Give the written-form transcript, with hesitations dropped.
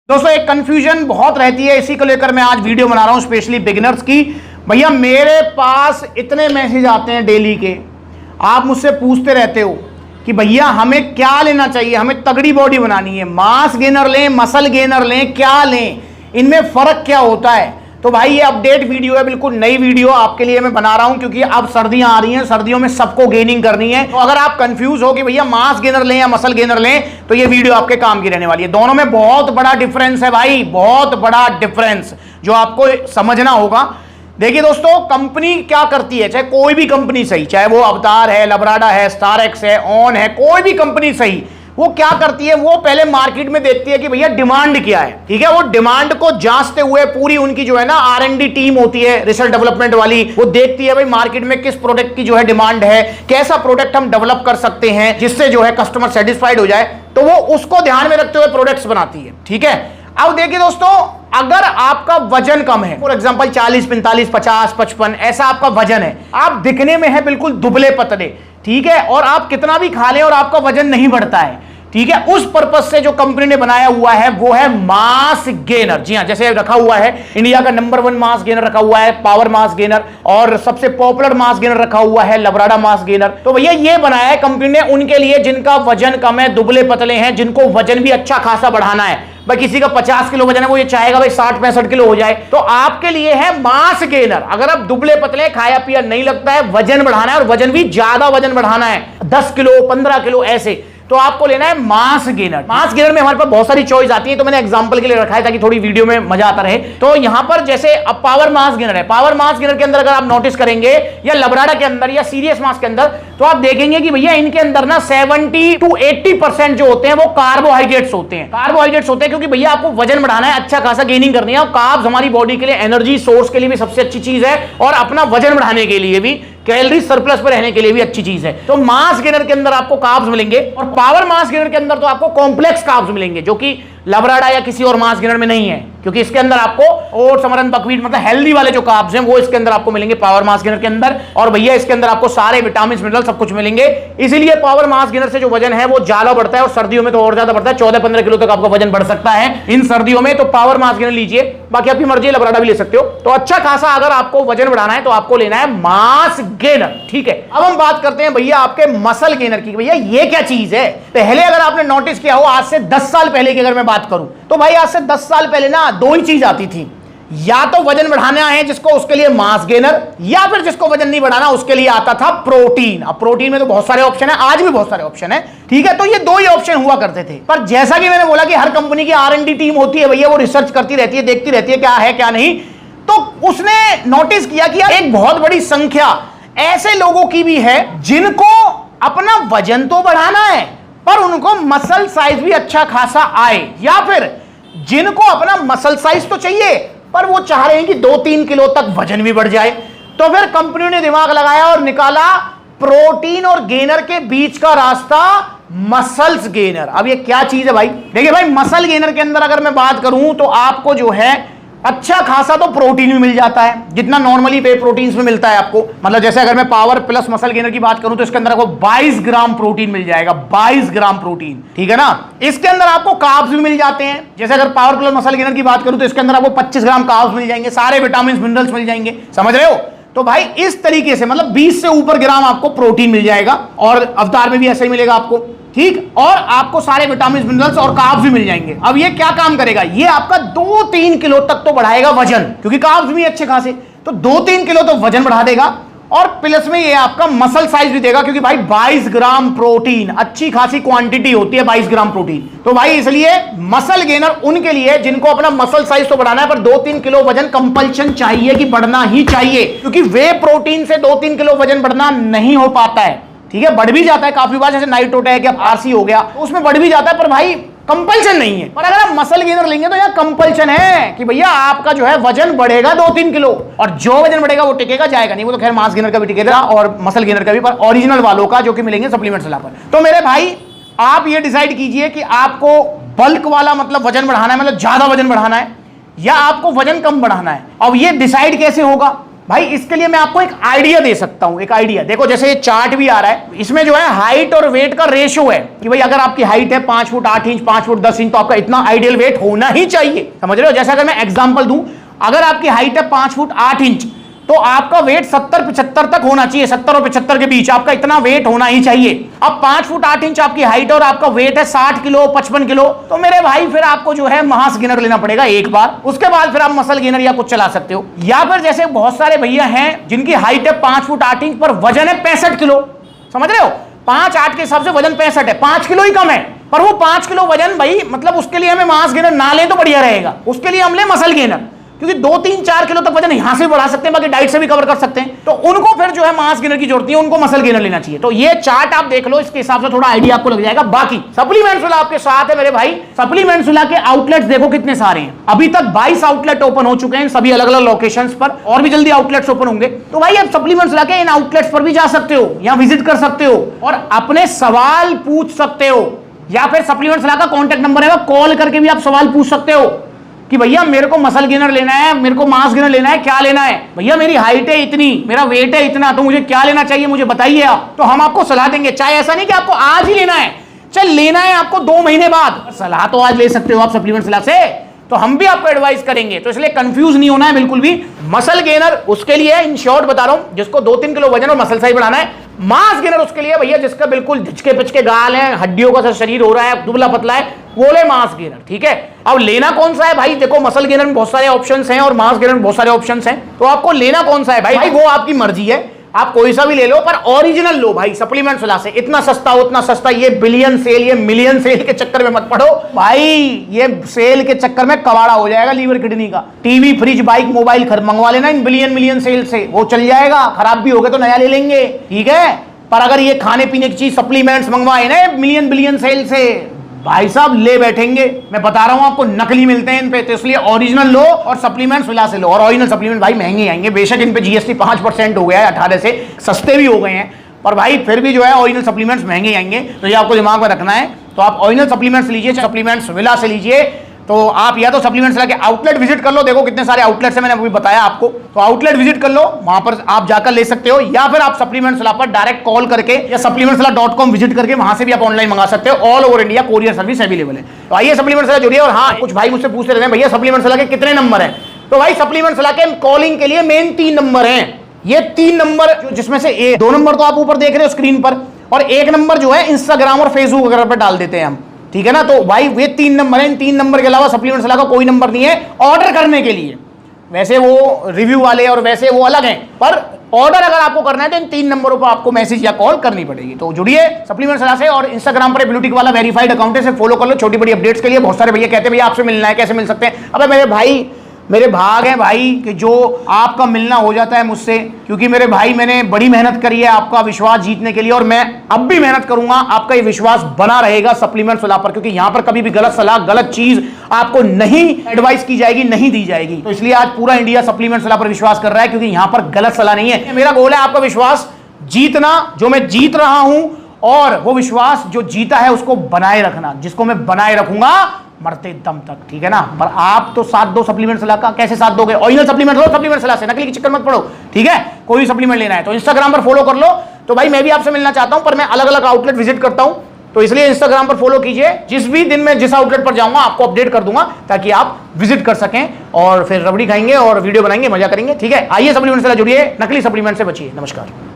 दोस्तों एक कंफ्यूजन बहुत रहती है, इसी को लेकर मैं आज वीडियो बना रहा हूं स्पेशली बिगिनर्स की। भैया मेरे पास इतने मैसेज आते हैं डेली के, आप मुझसे पूछते रहते हो कि भैया हमें क्या लेना चाहिए, हमें तगड़ी बॉडी बनानी है, मास गेनर लें, मसल गेनर लें, क्या लें, इनमें फर्क क्या होता है। तो भाई ये अपडेट वीडियो है, बिल्कुल नई वीडियो आपके लिए मैं बना रहा हूं क्योंकि अब सर्दियां आ रही हैं, सर्दियों में सबको गेनिंग करनी है। तो अगर आप कंफ्यूज हो कि भैया मास गेनर लें या मसल गेनर लें, तो ये वीडियो आपके काम की रहने वाली है। दोनों में बहुत बड़ा डिफरेंस है भाई, बहुत बड़ा डिफरेंस जो आपको समझना होगा। देखिए दोस्तों, कंपनी क्या करती है, चाहे कोई भी कंपनी सही, चाहे वो अवतार है, लबराडा है, स्टारएक्स है, ऑन है, कोई भी कंपनी सही, वो क्या करती है, वो पहले मार्केट में देखती है कि भैया डिमांड क्या है। ठीक है, वो डिमांड को जांचते हुए पूरी उनकी जो है ना R&D टीम होती है, रिसर्च डेवलपमेंट वाली, वो देखती है भाई मार्केट में किस प्रोडक्ट की जो है डिमांड है, कैसा प्रोडक्ट हम डेवलप कर सकते हैं जिससे जो है कस्टमर सेटिस्फाइड हो जाए, तो वो उसको ध्यान में रखते हुए प्रोडक्ट्स बनाती है। ठीक है, अब देखिए दोस्तों, अगर आपका वजन कम है, फॉर एग्जांपल 40, 45, 50, 55 ऐसा आपका वजन है, आप दिखने में है बिल्कुल दुबले पतले, ठीक है, और आप कितना भी खा लें और आपका वजन नहीं बढ़ता है, ठीक है, उस पर्पस से जो कंपनी ने बनाया हुआ है वो है मास गेनर। जी हां, जैसे रखा हुआ है इंडिया का नंबर 1 मास गेनर रखा हुआ है पावर मास गेनर, और सबसे पॉपुलर मास गेनर रखा हुआ है लबराडा मास गेनर। तो भैया ये बनाया है कंपनी ने उनके लिए जिनका वजन कम है, दुबले पतले हैं, जिनको वजन भी अच्छा खासा बढ़ाना है। भाई किसी का 50 किलो वजन है, वो ये चाहेगा भाई 60-65 किलो हो जाए, तो आपके लिए है मास गेनर। अगर आप दुबले पतले, खाया पिया नहीं लगता है, वजन बढ़ाना है और वजन भी ज्यादा वजन बढ़ाना है, 10 किलो 15 किलो ऐसे, तो आपको लेना है मास गेनर। मास गेनर में हमारे पास बहुत सारी चॉइस आती है, तो मैंने एग्जांपल के लिए रखा है ताकि थोड़ी वीडियो में मजा आता रहे। तो यहां पर जैसे अब पावर मास गेनर है, पावर मास गेनर के अंदर अगर आप नोटिस करेंगे, या लबराडा के अंदर या सीरियस मास के अंदर, तो आप देखेंगे कि भैया इनके अंदर ना 70 to 80% जो होते हैं वो कार्बोहाइड्रेट्स होते हैं। कार्बोहाइड्रेट्स होते हैं क्योंकि भैया आपको वजन बढ़ाना है, अच्छा खासा गेनिंग करनी है, और कार्ब्स हमारी बॉडी के लिए एनर्जी सोर्स के लिए भी सबसे अच्छी चीज है, और अपना वजन बढ़ाने के लिए भी, कैलोरी सरप्लस पर रहने के लिए भी अच्छी चीज है। तो मास गेनर के अंदर आपको कार्ब्स मिलेंगे, और पावर मास गेनर के अंदर तो आपको कॉम्प्लेक्स कार्ब्स मिलेंगे, जो कि लबराडा या किसी और मास गेनर में नहीं है, क्योंकि इसके अंदर आपको ओट्स, अमरंथ, बकव्हीट, मतलब हेल्दी वाले जो कार्ब्स हैं वो इसके अंदर आपको मिलेंगे पावर मास गेनर के अंदर। और भैया इसके अंदर आपको सारे विटामिन मिनरल सब कुछ मिलेंगे, इसीलिए पावर मास गेनर से जो वजन है वो ज्यादा बढ़ता है, और सर्दियों में तो और ज्यादा बढ़ता है, 14-15 किलो तक आपका वजन बढ़ सकता है इन सर्दियों में। तो पावर मास गेनर लीजिए, बाकी आपकी मर्जी, लबराडा भी ले सकते हो। तो अच्छा खासा अगर आपको वजन बढ़ाना है तो आपको लेना है मास गेनर। ठीक है, अब हम बात करते हैं भैया आपके मसल गेनर की। भैया ये क्या चीज है, पहले अगर आपने नोटिस किया हो, आज से 10 साल पहले की अगर मैं बात करूं, तो भाई आज से 10 साल पहले ना दो ही चीज आती थी, या तो वजन बढ़ाना है जिसको, उसके लिए मास गेनर, या फिर जिसको वजन नहीं बढ़ाना उसके लिए आता था प्रोटीन। अब प्रोटीन में तो बहुत सारे ऑप्शन है, आज भी बहुत सारे ऑप्शन है, ठीक है, तो ये दो ही ऑप्शन हुआ करते थे। पर जैसा कि मैंने बोला कि हर कंपनी की R&D टीम होती है भैया, वो रिसर्च करती रहती है, देखती रहती है क्या है क्या नहीं, तो उसने नोटिस किया कि यार एक बहुत बड़ी संख्या ऐसे लोगों की भी है जिनको अपना वजन तो बढ़ाना है पर उनको मसल साइज भी अच्छा खासा आए, या फिर जिनको अपना मसल साइज तो चाहिए पर वो चाह रहे हैं कि 2-3 किलो तक वजन भी बढ़ जाए। तो फिर कंपनी ने दिमाग लगाया और निकाला प्रोटीन और गेनर के बीच का रास्ता, मसल्स गेनर। अब ये क्या चीज है भाई, देखिए भाई मसल गेनर के अंदर अगर मैं बात करूं तो आपको जो है अच्छा खासा तो प्रोटीन भी मिल जाता है, जितना नॉर्मली वे प्रोटीन्स में मिलता है आपको। मतलब जैसे अगर मैं पावर प्लस मसल गेनर की बात करूं तो इसके अंदर आपको 22 ग्राम प्रोटीन मिल जाएगा, 22 ग्राम प्रोटीन, ठीक है ना। इसके अंदर आपको कार्ब्स भी मिल जाते हैं, जैसे अगर पावर प्लस मसल गेनर की बात करूं तो इसके अंदर आपको 25 ग्राम कार्ब्स मिल जाएंगे, सारे विटामिन मिनरल्स मिल जाएंगे, समझ रहे हो। तो भाई इस तरीके से मतलब 20 से ऊपर ग्राम आपको प्रोटीन मिल जाएगा, और अवतार में भी ऐसे ही मिलेगा आपको, ठीक, और आपको सारे विटामिन मिनरल्स और कार्ब्स भी मिल जाएंगे। अब ये क्या काम करेगा, ये आपका 2-3 किलो तक तो बढ़ाएगा वजन, क्योंकि कार्ब्स भी अच्छे खासे, तो 2-3 किलो तो वजन बढ़ा देगा, और प्लस में ये आपका मसल साइज भी देगा, क्योंकि भाई 22 ग्राम प्रोटीन अच्छी खासी क्वांटिटी होती है, 22 ग्राम प्रोटीन। तो भाई इसलिए मसल गेनर उनके लिए जिनको अपना मसल साइज तो बढ़ाना है पर 2-3 किलो वजन कंपल्शन चाहिए कि बढ़ना ही चाहिए, क्योंकि वे प्रोटीन से 2-3 किलो वजन बढ़ना नहीं हो पाता है, ठीक है, बढ़ भी जाता है काफी बार, जैसे नाइट्रोट है, RC हो गया, तो उसमें बढ़ भी जाता है, पर भाई कंपल्शन नहीं है। पर अगर आप मसल गेनर लेंगे तो यहां कंपल्शन है कि भैया आपका जो है वजन बढ़ेगा 2-3 किलो, और जो वजन बढ़ेगा वो टिकेगा, जाएगा नहीं, वो तो खैर मास गेनर का भी टिकेगा और मसल गेनर का भी, पर ओरिजिनल वालों का जो कि मिलेंगे सप्लीमेंट्स ला पर। तो मेरे भाई आप ये डिसाइड कीजिए कि आपको बल्क वाला मतलब वजन बढ़ाना है, मतलब ज्यादा वजन बढ़ाना है, या आपको वजन कम बढ़ाना है। अब ये डिसाइड कैसे होगा, भाई इसके लिए मैं आपको एक आइडिया दे सकता हूं, एक आइडिया देखो, जैसे ये चार्ट भी आ रहा है, इसमें जो है हाइट और वेट का रेशियो है कि भाई अगर आपकी हाइट है 5 फुट 8 इंच 5 फुट 10 इंच तो आपका इतना आइडियल वेट होना ही चाहिए, समझ रहे हो। जैसे अगर मैं एग्जांपल दूं, अगर आपकी हाइट है 5 फुट 8 इंच तो आपका वेट 70-75 तक होना चाहिए, 70 और 75 के बीच आपका इतना वेट होना ही चाहिए। अब 5 फुट 8 इंच आपकी हाइट और आपका वेट है 60 किलो 55 किलो, तो मेरे भाई फिर आपको जो है मास गेनर लेना पड़ेगा एक बार, उसके बाद फिर आप मसल गेनर या कुछ चला सकते हो। या फिर जैसे बहुत सारे भैया हैं जिनकी हाइट है 5 फुट 8 इंच पर वजन है 65 किलो, समझ रहे हो, 5-8 के हिसाब से वजन 65 है, 5 किलो ही कम है, पर वो 5 किलो वजन भाई मतलब उसके लिए हमें मास गेनर ना लें तो बढ़िया रहेगा, उसके लिए हम ले मसल गेनर, क्योंकि 2-3-4 किलो तक वजन यहां से बढ़ा सकते हैं, बाकी डाइट से भी कवर कर सकते हैं, तो उनको फिर जो है मास गेनर की जरूरत नहीं है, उनको मसल गेनर लेना चाहिए। तो ये चार्ट आप देख लो, इसके हिसाब से थोड़ा आइडिया आपको लग जाएगा। बाकी सप्लीमेंट्स वाला आपके साथ है मेरे भाई, सप्लीमेंट्स वाला के आउटलेट्स देखो कितने सारे हैं, अभी तक 22 आउटलेट ओपन हो चुके हैं सभी अलग अलग लोकेशंस पर, और भी जल्दी आउटलेट्स ओपन होंगे। तो भाई आप सप्लीमेंट्स वाला के इन आउटलेट्स पर भी जा सकते हो, यहाँ विजिट कर सकते हो और अपने सवाल पूछ सकते हो, या फिर सप्लीमेंट्स वाला का कॉन्टैक्ट नंबर है, कॉल करके भी आप सवाल पूछ सकते हो कि भैया मेरे को मसल गेनर लेना है, मेरे को मास गेनर लेना है, क्या लेना है भैया, मेरी हाइट है इतनी, मेरा वेट है इतना, तो मुझे क्या लेना चाहिए मुझे बताइए आप, तो हम आपको सलाह देंगे। चाहे ऐसा नहीं कि आपको आज ही लेना है, चाहे लेना है आपको 2 महीने बाद, सलाह तो आज ले सकते हो आप सप्लीमेंट सलाह से, तो हम भी आपको एडवाइस करेंगे, तो इसलिए कंफ्यूज नहीं होना है बिल्कुल भी। मसल गेनर उसके लिए इन शॉर्ट बता रहा हूं जिसको 2-3 किलो वजन और मसल साइज बढ़ाना है, मास गेनर उसके लिए भैया जिसका बिल्कुल झिचके पिचके गाल है, हड्डियों का सा शरीर हो रहा है, दुबला पतला है, वो ले मास गेनर, ठीक है। अब लेना कौन सा है भाई, देखो मसल गेनर में बहुत सारे ऑप्शंस हैं और मास गेनर में बहुत सारे ऑप्शंस हैं, तो आपको लेना कौन सा है भाई वो आपकी मर्जी है, आप कोई सा भी ले लो, पर ओरिजिनल लो भाई सप्लीमेंट्स वाला से, इतना सस्ता उतना सस्ता, ये बिलियन सेल ये मिलियन सेल के चक्कर में मत पड़ो भाई, ये सेल के चक्कर में कबाड़ा हो जाएगा लीवर किडनी का। टीवी फ्रिज बाइक मोबाइल मंगवा लेना इन बिलियन मिलियन सेल से, वो चल जाएगा, खराब भी हो गए तो नया ले लेंगे, ठीक है। पर अगर ये खाने पीने की चीज सप्लीमेंट्स मंगवाए ना मिलियन बिलियन सेल से, भाई साहब ले बैठेंगे, मैं बता रहा हूं आपको नकली मिलते हैं इन पे, तो इसलिए ओरिजिनल लो और सप्लीमेंट्स विला से लो, और ओरिजिनल सप्लीमेंट भाई महंगे आएंगे, बेशक इन पे जीएसटी 5% हो गया है 18 से, सस्ते भी हो गए हैं, पर भाई फिर भी जो है ओरिजिनल सप्लीमेंट्स महंगे आएंगे, तो ये आपको दिमाग में रखना है। तो आप ओरिजिनल सप्लीमेंट्स लीजिए, सप्लीमेंट्स विला से लीजिए, तो आप या तो सप्लीमेंट्स लगे आउटलेट विजिट कर लो, देखो कितने सारे आउटलेट्स हैं, मैंने अभी बताया आपको, तो आउटलेट विजिट कर लो, वहां पर आप जाकर ले सकते हो, या फिर आप सप्लीमेंट्स वाला पर डायरेक्ट कॉल करके या supplementswala.com विजिट करके वहां से भी आप ऑनलाइन मंगा सकते हो, all over India courier service available है। तो आइए सप्लीमेंट्स वाला जुड़िए। और हाँ, कुछ भाई मुझसे पूछते रहते हैं भैया सप्लीमेंट्स वाला के कितने नंबर है, तो भाई सप्लीमेंट्स वाला के कॉलिंग के लिए मेन 3 नंबर हैं, ये 3 नंबर जिसमें से 2 नंबर तो आप ऊपर देख रहे हो स्क्रीन पर, और 1 नंबर जो है इंस्टाग्राम और फेसबुक वगैरह पर डाल देते हैं हम, ठीक है ना। तो भाई ये 3 नंबर हैं, इन 3 नंबर के अलावा सप्लीमेंट्स वाला का कोई नंबर नहीं है ऑर्डर करने के लिए, वैसे वो रिव्यू वाले और वैसे वो अलग हैं, पर ऑर्डर अगर आपको करना है तो इन 3 नंबरों पर आपको मैसेज या कॉल करनी पड़ेगी। तो जुड़िए सप्लीमेंट्स वाला से, और इंस्टाग्राम पर ब्लूटिक वाला वेरीफाइड अकाउंट है, से फॉलो कर लो छोटी बड़ी अपडेट्स के लिए। बहुत सारे भैया कहते हैं भैया आपसे मिलना है, कैसे मिल सकते हैं, अबे मेरे भाई मेरे भाग हैं भाई कि जो आपका मिलना हो जाता है मुझसे, क्योंकि मेरे भाई मैंने बड़ी मेहनत करी है आपका विश्वास जीतने के लिए, और मैं अब भी मेहनत करूंगा, आपका ये विश्वास बना रहेगा सप्लीमेंट्स वाला पर, क्योंकि यहां पर कभी भी गलत सलाह गलत चीज आपको नहीं एडवाइस की जाएगी, नहीं दी जाएगी। तो इसलिए आज पूरा इंडिया सप्लीमेंट्स वाला पर विश्वास कर रहा है, क्योंकि यहां पर गलत सलाह नहीं है। मेरा गोल है आपका विश्वास जीतना, जो मैं जीत रहा हूं, और वो विश्वास जो जीता है उसको बनाए रखना, जिसको मैं बनाए रखूंगा मरते दम तक, ठीक है ना। पर आप तो साथ दो सप्लीमेंट सलाह का, कैसे साथ दोगे, ओरिजिनल सप्लीमेंट लो सप्लीमेंट सलाह से, नकली की चक्कर मत पड़ो, ठीक है। कोई भी सप्लीमेंट लेना है तो इंस्टाग्राम पर फॉलो कर लो। तो भाई मैं भी आपसे मिलना चाहता हूं, पर मैं अलग अलग आउटलेट विजिट करता हूं, तो इसलिए इंस्टाग्राम पर फॉलो कीजिए, जिस भी दिन मैं जिस आउटलेट पर जाऊंगा आपको अपडेट कर दूंगा, ताकि आप विजिट कर सकें और फिर रबड़ी खाएंगे और वीडियो बनाएंगे, मजा करेंगे, ठीक है। आइए सप्लीमेंट से जुड़िए, नकली सप्लीमेंट से बचिए। नमस्कार।